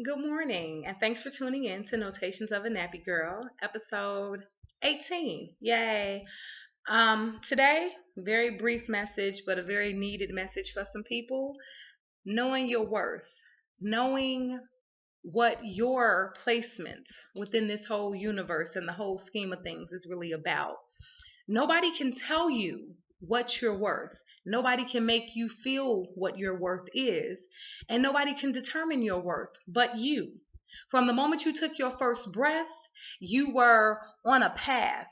Good morning, and thanks for tuning in to Notations of a Nappy Girl, episode 18. Yay! Today, very brief message, but a very needed message for some people. Knowing your worth, knowing what your placement within this whole universe and the whole scheme of things is really about. Nobody can tell you what you're worth. Nobody can make you feel what your worth is. And nobody can determine your worth but you. From the moment you took your first breath, you were on a path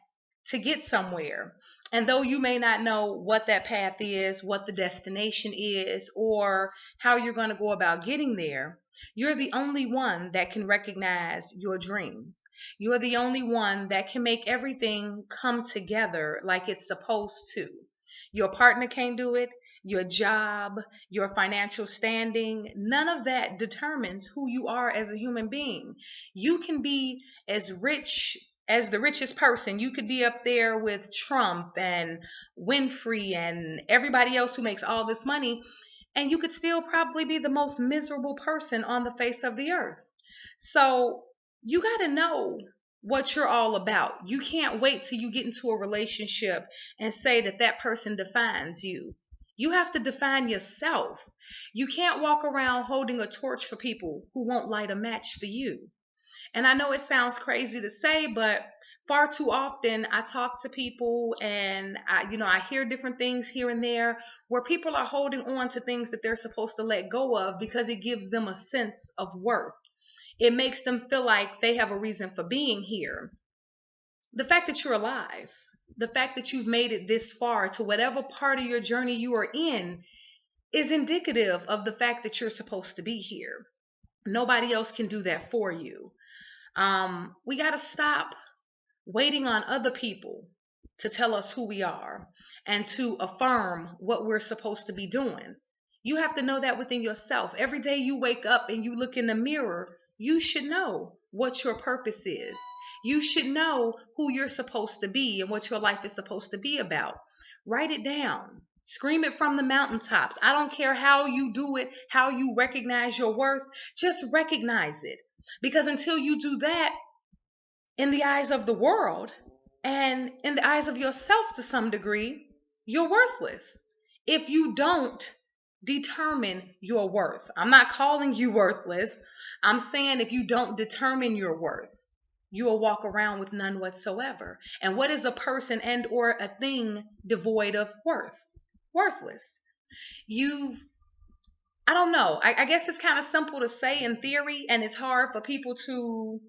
to get somewhere. And though you may not know what that path is, what the destination is, or how you're going to go about getting there, you're the only one that can recognize your dreams. You're the only one that can make everything come together like it's supposed to. Your partner can't do it, your job, your financial standing, none of that determines who you are as a human being. You can be as rich as the richest person. You could be up there with Trump and Winfrey and everybody else who makes all this money, and you could still probably be the most miserable person on the face of the earth. So you got to know what you're all about. You can't wait till you get into a relationship and say that that person defines you. You have to define yourself. You can't walk around holding a torch for people who won't light a match for you. And I know it sounds crazy to say, but far too often I talk to people and I hear different things here and there where people are holding on to things that they're supposed to let go of because it gives them a sense of worth. It makes them feel like they have a reason for being here. The fact that you're alive, the fact that you've made it this far to whatever part of your journey you are in is indicative of the fact that you're supposed to be here. Nobody else can do that for you. We got to stop waiting on other people to tell us who we are and to affirm what we're supposed to be doing. You have to know that within yourself. Every day you wake up and you look in the mirror, you should know what your purpose is. You should know who you're supposed to be and what your life is supposed to be about. Write it down. Scream it from the mountaintops. I don't care how you do it, how you recognize your worth. Just recognize it. Because until you do that, in the eyes of the world and in the eyes of yourself to some degree, you're worthless. If you don't determine your worth, I'm not calling you worthless. I'm saying if you don't determine your worth, you will walk around with none whatsoever. And what is a person and or a thing devoid of worth? Worthless. You've I don't know. I guess it's kind of simple to say in theory, and it's hard for people to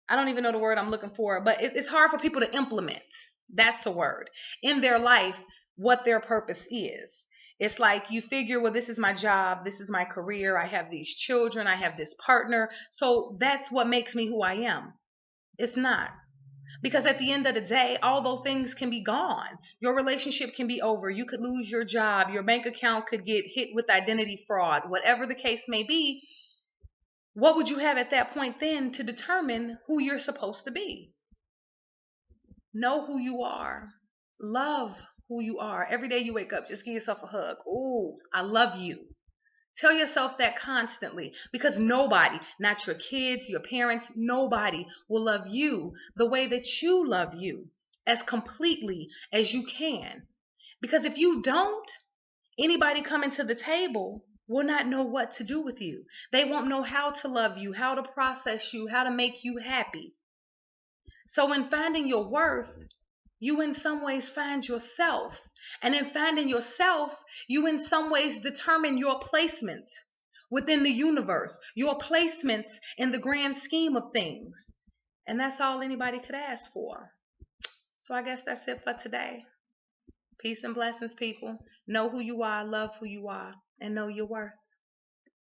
I don't even know the word I'm looking for, but it's hard for people to implement. That's a word in their life, what their purpose is. It's like you figure, well, this is my job, this is my career, I have these children, I have this partner, so that's what makes me who I am. It's not. Because at the end of the day, although things can be gone, your relationship can be over, you could lose your job, your bank account could get hit with identity fraud, whatever the case may be, what would you have at that point then to determine who you're supposed to be? Know who you are. Love who you are. Every day you wake up, just give yourself a hug. Oh, I love you. Tell yourself that constantly because nobody, not your kids, your parents, nobody will love you the way that you love you as completely as you can. Because if you don't, anybody coming to the table will not know what to do with you. They won't know how to love you, how to process you, how to make you happy. So, in finding your worth, you in some ways find yourself. And in finding yourself, you in some ways determine your placements within the universe, your placements in the grand scheme of things. And that's all anybody could ask for. So, I guess that's it for today. Peace and blessings, people. Know who you are, love who you are, and know your worth.